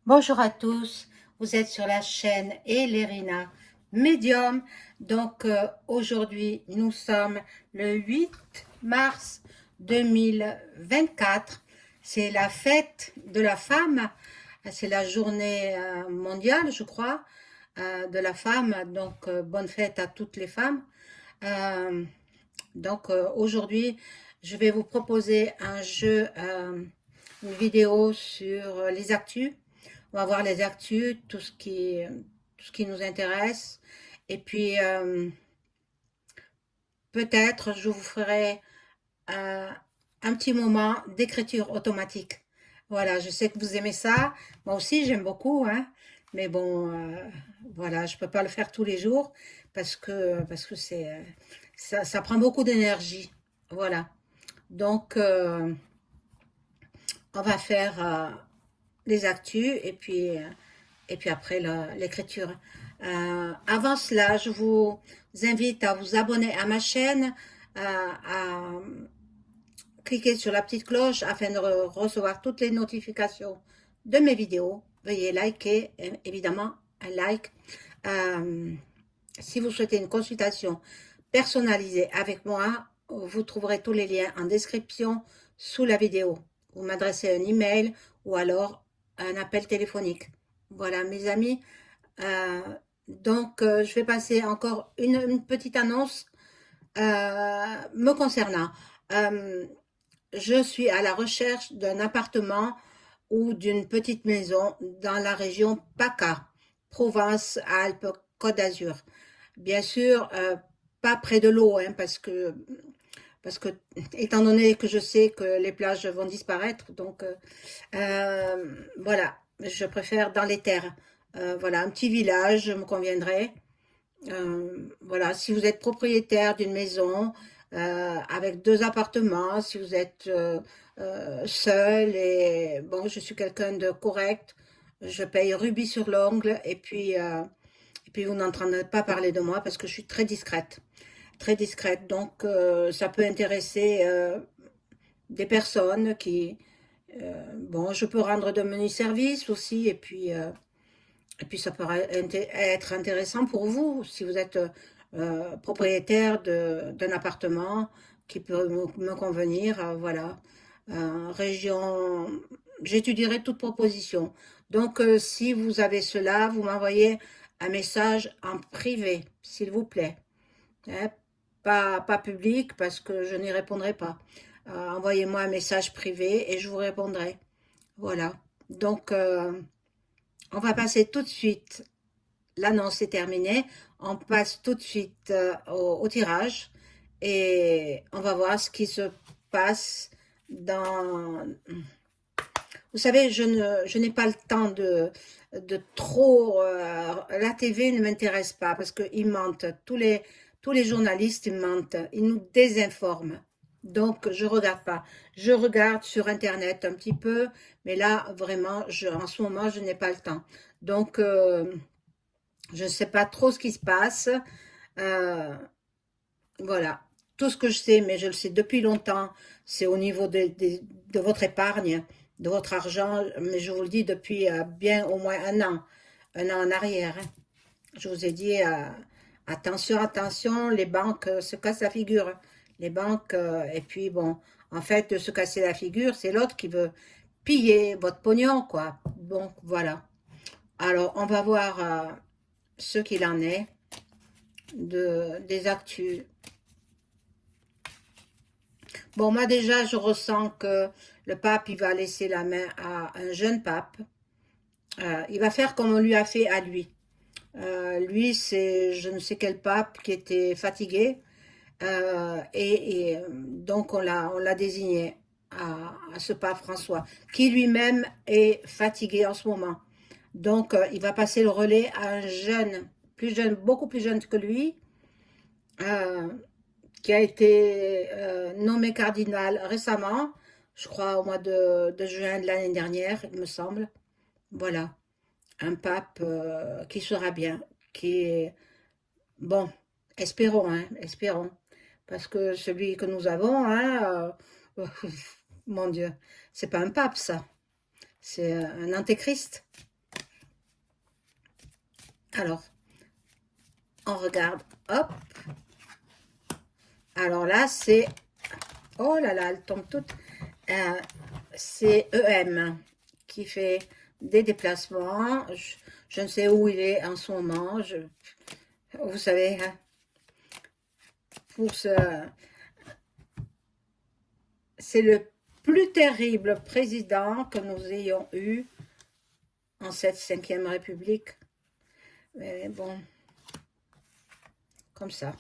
Bonjour à tous, vous êtes sur la chaîne Elérina Medium. Donc aujourd'hui nous sommes le 8 mars 2024. C'est la fête de la femme, c'est la journée mondiale je crois de la femme. Donc bonne fête à toutes les femmes. Euh, Aujourd'hui je vais vous proposer un jeu, une vidéo sur les actus. On va voir les actus, tout ce qui nous intéresse. Et puis, peut-être, je vous ferai euh, un petit moment d'écriture automatique. Voilà, je sais que vous aimez ça. Moi aussi, j'aime beaucoup, hein. Mais bon, voilà, je peux pas le faire tous les jours parce que ça prend beaucoup d'énergie. Voilà. Donc, on va faire les actus et puis après l'écriture. Avant cela, je vous invite à vous abonner à ma chaîne, à cliquer sur la petite cloche afin de recevoir toutes les notifications de mes vidéos. Veuillez liker, évidemment, un like. Euh, Si vous souhaitez une consultation personnalisée avec moi, vous trouverez tous les liens en description sous la vidéo. Vous m'adressez un email ou alors un appel téléphonique. Voilà, mes amis. Euh, je vais passer encore une petite annonce me concernant. Euh, je suis à la recherche d'un appartement ou d'une petite maison dans la région PACA, Provence-Alpes-Côte d'Azur. Bien sûr, pas près de l'eau, hein, parce que, étant donné que je sais que les plages vont disparaître, voilà, je préfère dans les terres. Voilà, un petit village me conviendrait. Voilà, si vous êtes propriétaire d'une maison avec deux appartements, si vous êtes seul et bon, je suis quelqu'un de correct, je paye rubis sur l'ongle et puis vous n'entendrez pas parler de moi parce que je suis très discrète, très discrète. Donc ça peut intéresser des personnes qui, bon, je peux rendre de menus services aussi et puis ça peut être intéressant pour vous si vous êtes propriétaire d'un appartement qui peut me convenir. Voilà. Région, j'étudierai toute proposition. Donc, si vous avez cela, vous m'envoyez un message en privé, s'il vous plaît. Hein, pas public parce que je n'y répondrai pas. Envoyez-moi un message privé et je vous répondrai. Voilà. Donc, on va passer tout de suite. L'annonce est terminée. On passe tout de suite au tirage et on va voir ce qui se passe dans... Vous savez, je n'ai pas le temps de trop... la TV ne m'intéresse pas parce qu'ils mentent. Tous les journalistes, ils mentent. Ils nous désinforment. Donc, je regarde pas. Je regarde sur Internet un petit peu, mais là, vraiment, en ce moment, je n'ai pas le temps. Donc, je ne sais pas trop ce qui se passe. Euh, voilà. Tout ce que je sais, mais je le sais depuis longtemps, c'est au niveau de votre épargne, de votre argent. Mais je vous le dis depuis bien au moins un an en arrière, hein. Je vous ai dit, attention, attention, les banques se cassent la figure. Les banques, et puis bon, en fait, de se casser la figure, c'est l'autre qui veut piller votre pognon, quoi. Bon, voilà. Alors, on va voir ce qu'il en est des actus. Bon, moi déjà, je ressens que le pape, il va laisser la main à un jeune pape. Il va faire comme on lui a fait à lui. Lui, c'est je ne sais quel pape qui était fatigué. Donc, on l'a désigné à ce pape François, qui lui-même est fatigué en ce moment. Donc, il va passer le relais à un jeune, plus jeune, beaucoup plus jeune que lui, euh, qui a été nommé cardinal récemment, je crois au mois de juin de l'année dernière, il me semble. Voilà, un pape qui sera bien, qui est bon, espérons, hein, espérons, parce que celui que nous avons, hein, mon Dieu, c'est pas un pape ça, c'est un antéchrist. Alors, on regarde, hop. Alors là, c'est, oh là là, elle tombe toute. Euh, c'est EM qui fait des déplacements. Je ne sais où il est en ce moment. Vous savez, hein, pour ce, c'est le plus terrible président que nous ayons eu en cette 5e République. Mais bon, comme ça.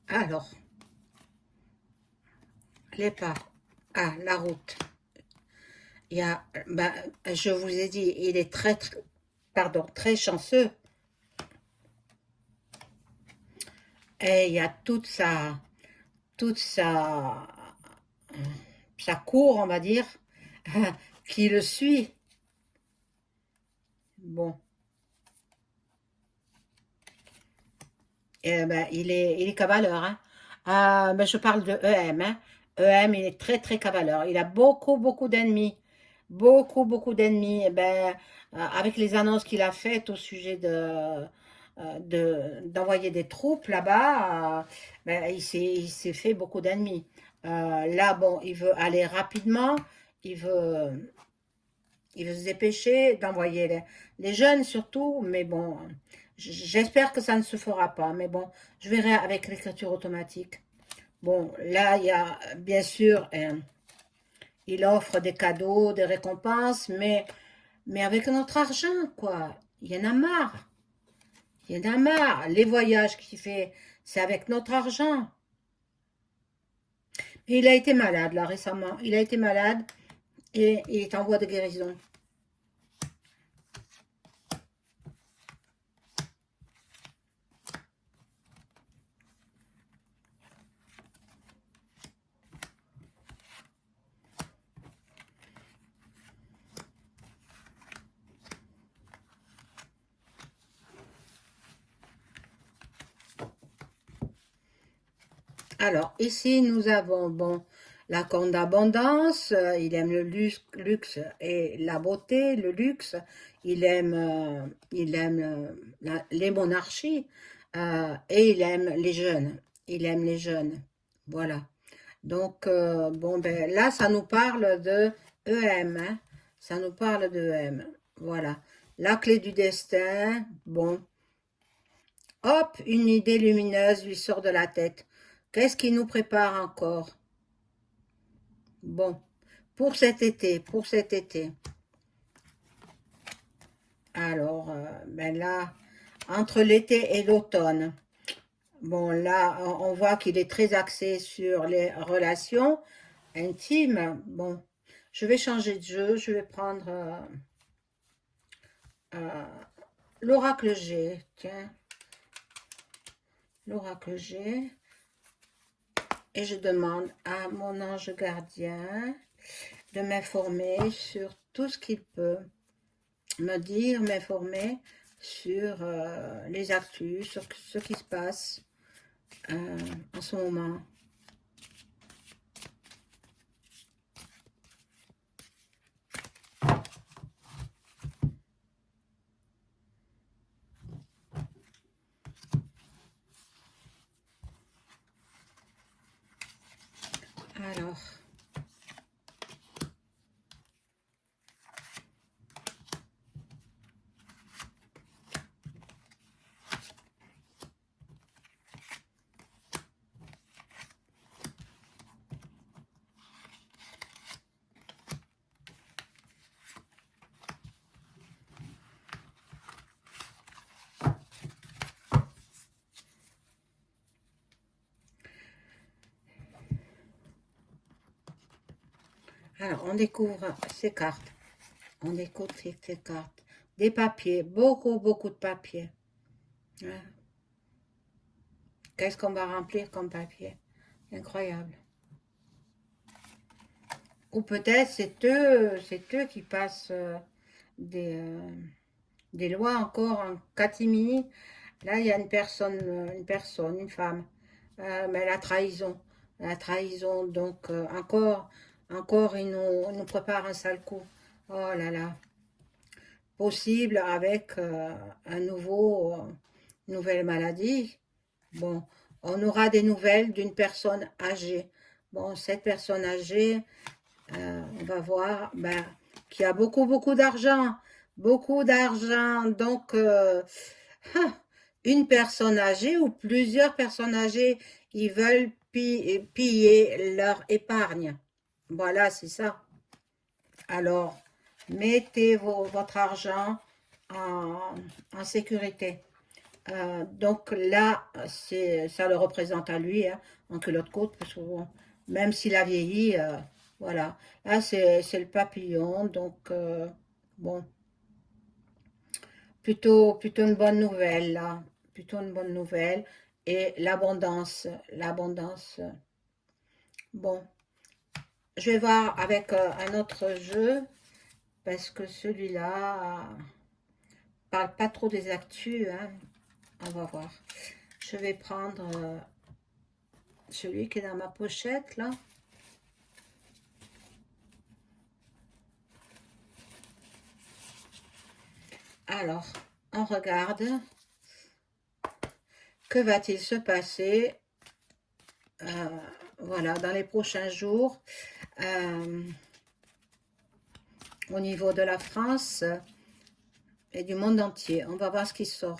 Alors, les pas. Ah, la route. Il y a, ben, je vous ai dit, il est pardon, très chanceux. Et il y a toute sa cour, on va dire, qui le suit. Bon, ben, il est cavaleur, hein. Ben, je parle de EM, hein. EM, il est très, très cavaleur. Il a beaucoup, beaucoup d'ennemis. Beaucoup, beaucoup d'ennemis. Eh ben, avec les annonces qu'il a faites au sujet d'envoyer des troupes là-bas, ben, il s'est fait beaucoup d'ennemis. Là, bon, il veut aller rapidement. Il veut, il veut se dépêcher d'envoyer les jeunes surtout, mais bon, j'espère que ça ne se fera pas. Mais bon, je verrai avec l'écriture automatique. Bon, là, il y a bien sûr, il offre des cadeaux, des récompenses, mais avec notre argent, quoi. Il y en a marre. Il y en a marre. Les voyages qu'il fait, c'est avec notre argent. Et il a été malade, là, récemment. Il a été malade et il est en voie de guérison. Alors, ici, nous avons, bon, la corne d'abondance, il aime le luxe et la beauté, le luxe, il aime les monarchies, et il aime les jeunes, il aime les jeunes, voilà. Donc, bon, ben, là, ça nous parle de EM, hein, ça nous parle de EM, voilà. La clé du destin, bon, hop, une idée lumineuse lui sort de la tête. Qu'est-ce qui nous prépare encore? Bon, pour cet été, pour cet été. Alors, ben là, entre l'été et l'automne, bon, là, on voit qu'il est très axé sur les relations intimes. Bon, je vais changer de jeu, je vais prendre euh, l'oracle G. Tiens, l'oracle G. Et je demande à mon ange gardien de m'informer sur tout ce qu'il peut me dire, m'informer sur les actus, sur ce qui se passe en ce moment. Alors, on découvre ces cartes. On découvre ces cartes. Des papiers, beaucoup, beaucoup de papiers. Hein. Qu'est-ce qu'on va remplir comme papier? Incroyable. Ou peut-être c'est eux qui passent des, euh, des lois encore en catimini. Là, il y a une femme, mais la trahison, donc encore, ils nous préparent un sale coup. Oh là là, possible avec une nouvelle maladie. Bon, on aura des nouvelles d'une personne âgée. Bon, cette personne âgée, on va voir, ben, qui a beaucoup d'argent, donc ah, une personne âgée ou plusieurs personnes âgées, ils veulent piller leur épargne. Voilà, c'est ça. Alors, mettez votre argent en, en sécurité. Donc là, ça le représente à lui, hein, en culotte courte, parce que bon, même s'il a vieilli, voilà. Là, c'est le papillon, donc bon, plutôt une bonne nouvelle, là. Plutôt une bonne nouvelle. Et l'abondance. Bon, je vais voir avec un autre jeu, parce que celui-là parle pas trop des actus, hein. On va voir. Je vais prendre celui qui est dans ma pochette, là. Alors, on regarde. Que va-t-il se passer voilà, dans les prochains jours au niveau de la France et du monde entier. On va voir ce qui sort.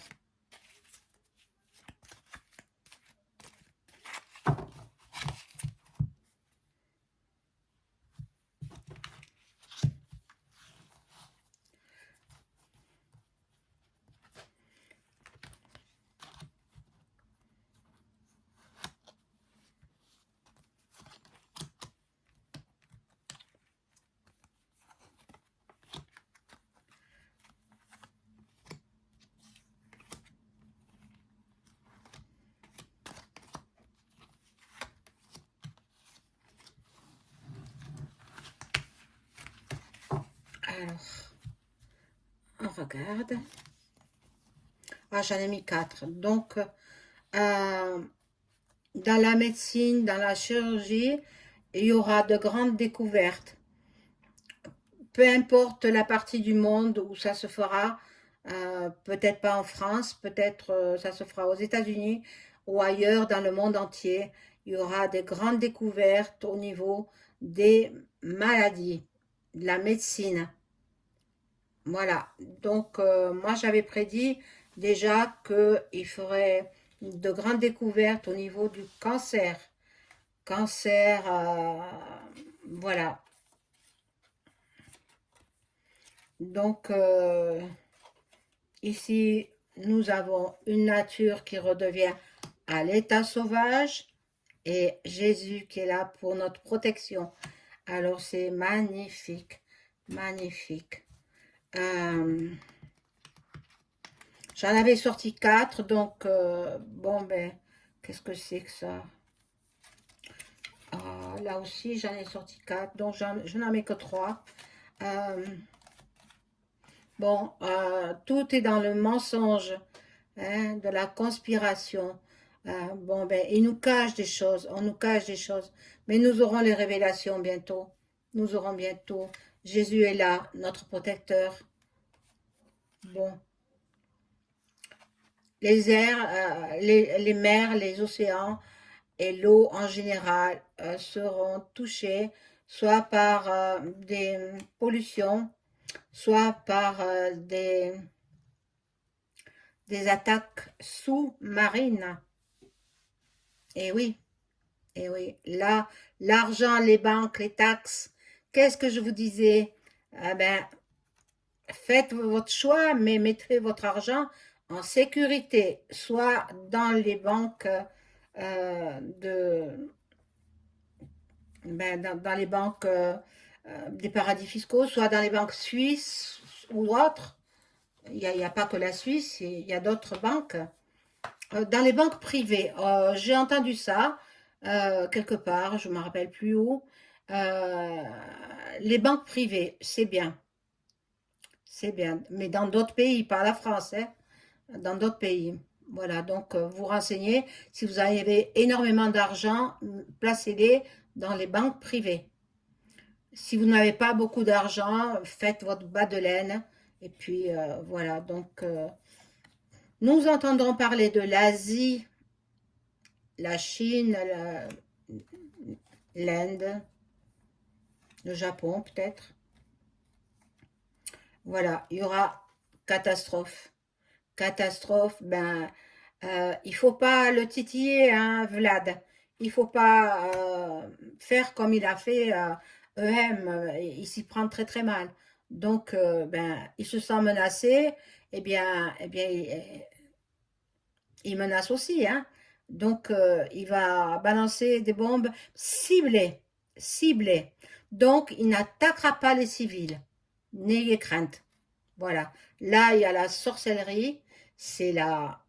Alors, on regarde. Ah, j'en ai mis 4. Donc, dans la médecine, dans la chirurgie, il y aura de grandes découvertes. Peu importe la partie du monde où ça se fera, peut-être pas en France, peut-être ça se fera aux États-Unis ou ailleurs dans le monde entier. Il y aura des grandes découvertes au niveau des maladies, de la médecine. Voilà. Donc, moi, j'avais prédit déjà qu'il ferait de grandes découvertes au niveau du cancer. Cancer, voilà. Donc, ici, nous avons une nature qui redevient à l'état sauvage et Jésus qui est là pour notre protection. Alors, c'est magnifique, magnifique. J'en avais sorti 4, donc, bon, ben, qu'est-ce que c'est que ça? Ah, là aussi, j'en ai sorti 4, donc je n'en mets que 3. Bon, tout est dans le mensonge, hein, de la conspiration. Bon, ben, il nous cache des choses, on nous cache des choses, mais nous aurons les révélations bientôt. Nous aurons bientôt. Jésus est là, notre protecteur. Bon, les airs, les mers, les océans et l'eau en général seront touchés soit par des pollutions, soit par des attaques sous-marines. Et oui, et oui. Là, l'argent, les banques, les taxes, qu'est-ce que je vous disais? Ah ben, faites votre choix, mais mettez votre argent en sécurité, soit dans les banques dans les banques des paradis fiscaux, soit dans les banques suisses ou autres. Il n'y a pas que la Suisse, il y a d'autres banques. Dans les banques privées, j'ai entendu ça quelque part, je ne me rappelle plus où. Euh, les banques privées, c'est bien, mais dans d'autres pays, pas la France, hein, dans d'autres pays. Voilà, donc vous renseignez, si vous avez énormément d'argent, placez-les dans les banques privées. Si vous n'avez pas beaucoup d'argent, faites votre bas de laine. Et puis voilà, donc nous entendrons parler de l'Asie, la Chine, l'Inde, le Japon peut-être. Voilà, il y aura catastrophe. Catastrophe, ben, il faut pas le titiller, hein, Vlad. Il faut pas faire comme il a fait EM. Il s'y prend très très mal. Donc, ben, il se sent menacé. Eh bien, il menace aussi, hein. Donc, il va balancer des bombes ciblées, ciblées. Donc, il n'attaquera pas les civils. N'ayez crainte. Voilà. Là, il y a la sorcellerie. C'est la,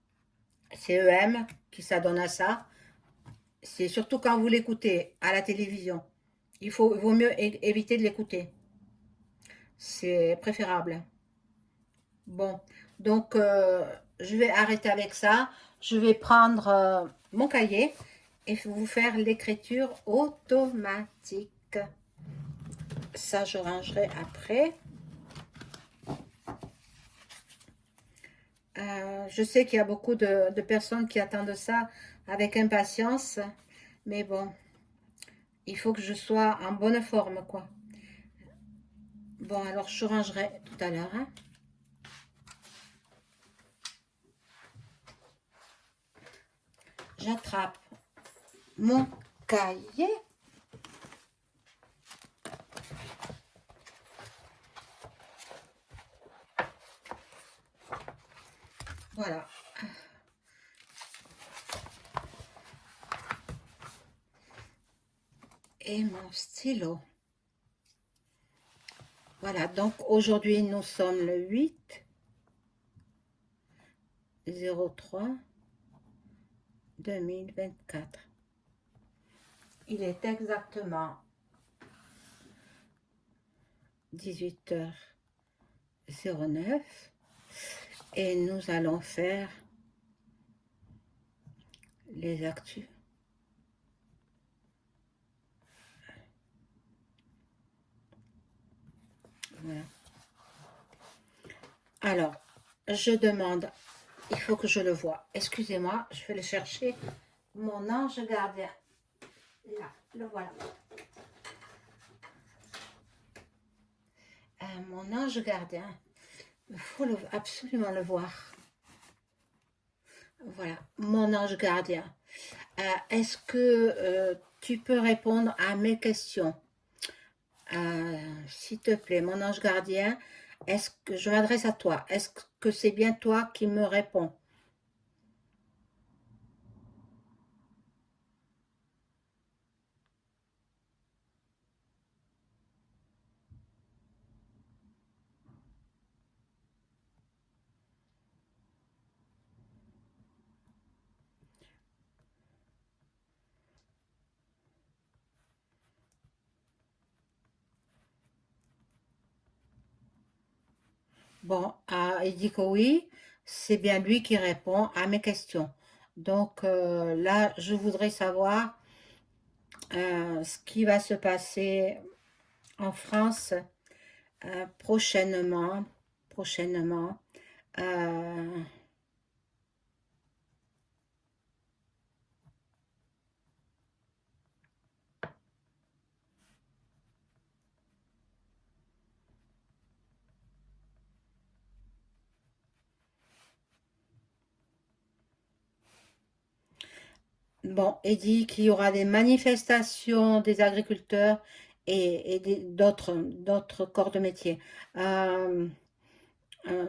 c'est EM qui s'adonne à ça. C'est surtout quand vous l'écoutez à la télévision. Il vaut mieux éviter de l'écouter. C'est préférable. Bon, donc je vais arrêter avec ça. Je vais prendre mon cahier et vous faire l'écriture automatique. Ça, je rangerai après. Je sais qu'il y a beaucoup de personnes qui attendent ça avec impatience, mais bon, il faut que je sois en bonne forme, quoi. Bon, alors je rangerai tout à l'heure, hein. J'attrape mon cahier. Voilà. Et mon stylo. Voilà, donc aujourd'hui nous sommes le 8/03/2024. Il est exactement 18h09 et nous allons faire les actus. Voilà. Alors, je demande, il faut que je le voie. Excusez-moi, je vais le chercher. Mon ange gardien. Là, le voilà. Mon ange gardien. Il faut absolument le voir. Voilà, mon ange gardien. Est-ce que tu peux répondre à mes questions? S'il te plaît, mon ange gardien, est-ce que je m'adresse à toi? Est-ce que c'est bien toi qui me réponds? Bon, il dit que oui, c'est bien lui qui répond à mes questions. Donc là, je voudrais savoir ce qui va se passer en France prochainement. Prochainement. Euh, Bon, il dit qu'il y aura des manifestations des agriculteurs et d'autres corps de métier. Euh, euh,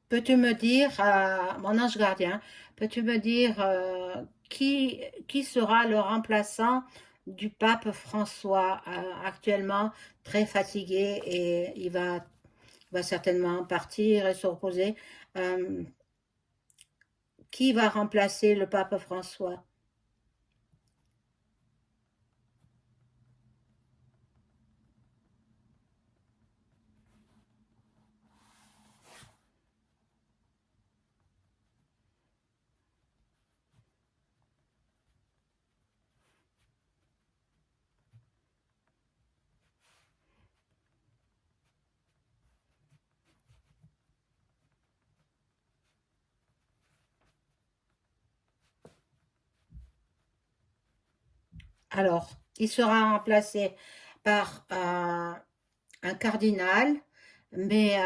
Peux-tu me dire, mon ange gardien, peux-tu me dire qui sera le remplaçant du pape François, actuellement très fatigué et il va certainement partir et se reposer. Euh, qui va remplacer le pape François? Alors, il sera remplacé par un cardinal, mais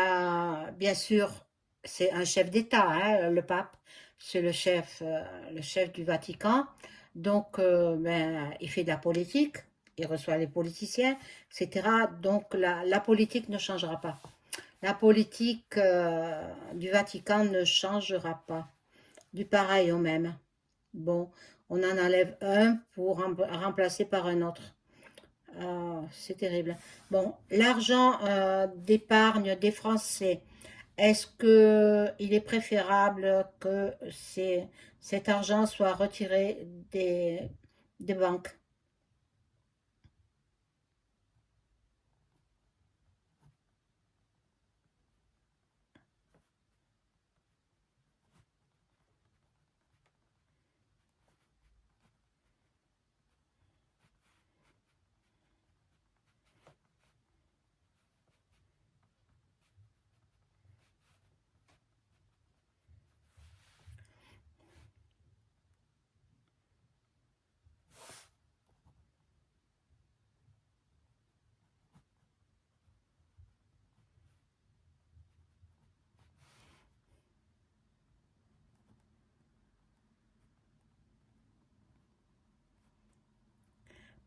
bien sûr, c'est un chef d'État, hein, le pape, c'est le chef du Vatican. Donc, ben, il fait de la politique, il reçoit les politiciens, etc. Donc, la politique ne changera pas. La politique du Vatican ne changera pas. Du pareil au même. Bon, on en enlève un pour remplacer par un autre. Ah, c'est terrible. Bon, l'argent d'épargne des Français, est-ce que il est préférable que cet argent soit retiré des banques?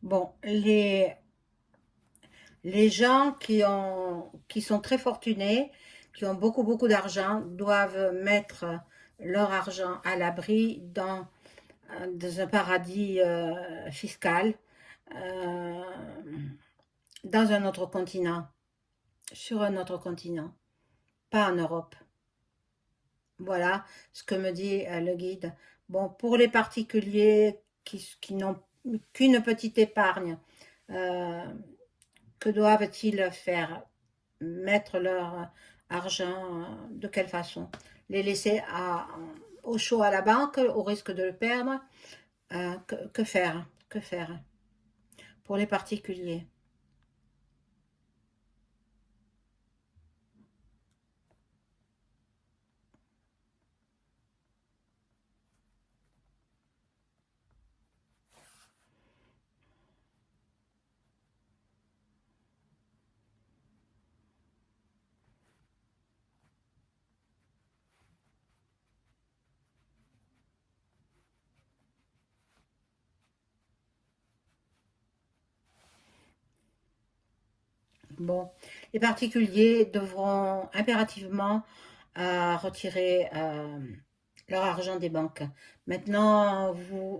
Bon, les gens qui sont très fortunés, qui ont beaucoup d'argent, doivent mettre leur argent à l'abri dans un paradis fiscal, euh, dans un autre continent, sur un autre continent, pas en Europe. Voilà ce que me dit le guide. Bon, pour les particuliers qui n'ont qu'une petite épargne, euh, que doivent-ils faire? Mettre leur argent de quelle façon? Les laisser au chaud à la banque, au risque de le perdre? Que faire? Que faire pour les particuliers? Bon, les particuliers devront impérativement retirer leur argent des banques. Maintenant,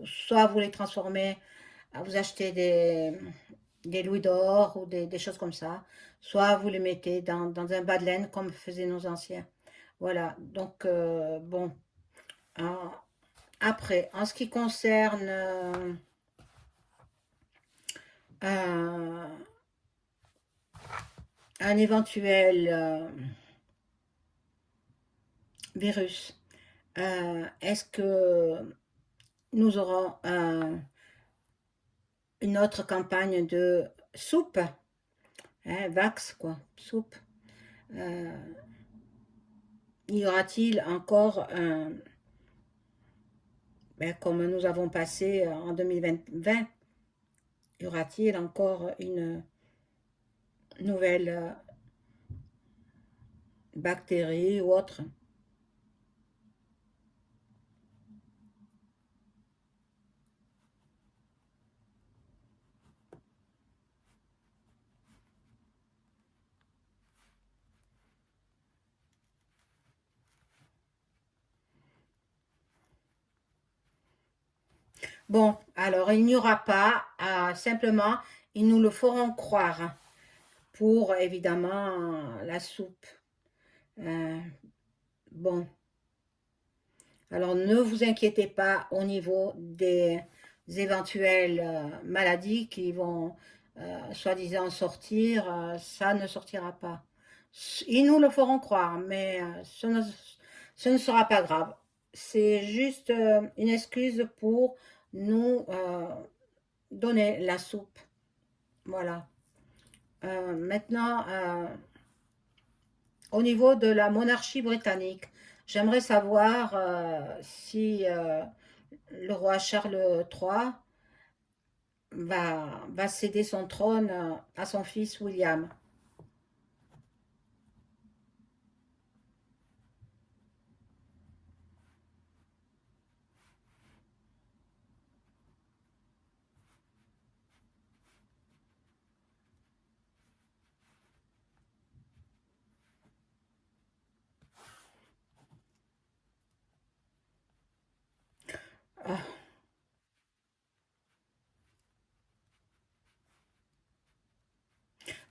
soit vous les transformez, vous achetez des louis d'or ou des choses comme ça, soit vous les mettez dans un bas de laine comme faisaient nos anciens. Voilà, donc bon. Euh, Après, en ce qui concerne un, un éventuel virus, est-ce que nous aurons une autre campagne de soupe, hein, Vax, quoi, soupe? Euh, Y aura-t-il encore ben, comme nous avons passé en 2020, y aura-t-il encore une nouvelle bactérie ou autre? Bon, alors il n'y aura pas, simplement, ils nous le feront croire pour évidemment la soupe. Euh, bon, alors ne vous inquiétez pas au niveau des éventuelles maladies qui vont soi-disant sortir, ça ne sortira pas. Ils nous le feront croire, mais ce ne sera pas grave. C'est juste une excuse pour nous donner la soupe. Voilà. Maintenant, au niveau de la monarchie britannique, j'aimerais savoir si le roi Charles III va céder son trône à son fils William. Ah,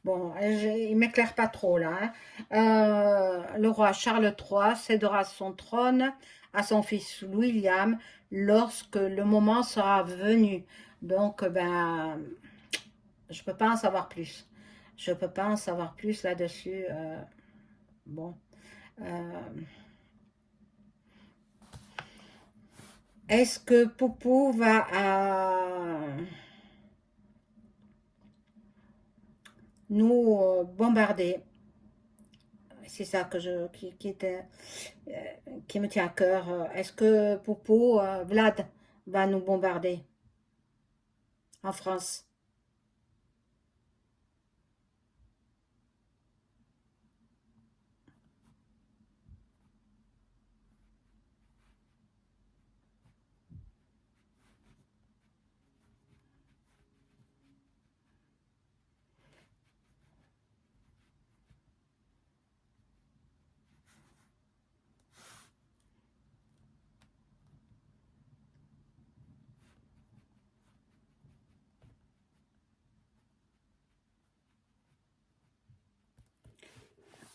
bon, il m'éclaire pas trop là, hein. Le roi Charles III cédera son trône à son fils William lorsque le moment sera venu. Donc, ben, je peux pas en savoir plus. Je peux pas en savoir plus là-dessus. Bon, euh, est-ce que Poupou va nous bombarder? C'est ça que euh, qui me tient à cœur. Est-ce que Poupou, Vlad, va nous bombarder en France?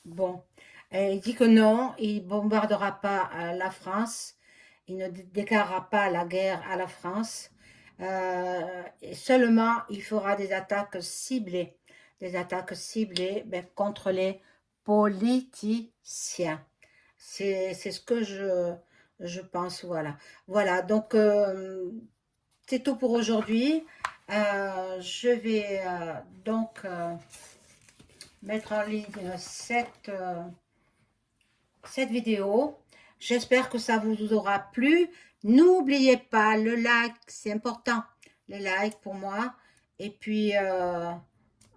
Bon, il dit que non, il bombardera pas la France, il ne déclarera pas la guerre à la France, et seulement il fera des attaques ciblées ben, contre les politiciens. C'est ce que je pense, voilà. Voilà, donc c'est tout pour aujourd'hui. Je vais donc mettre en ligne cette vidéo. J'espère que ça vous aura plu. N'oubliez pas le like, c'est important. Le like pour moi. Et puis,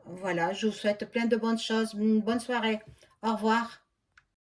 voilà, je vous souhaite plein de bonnes choses. Une bonne soirée. Au revoir.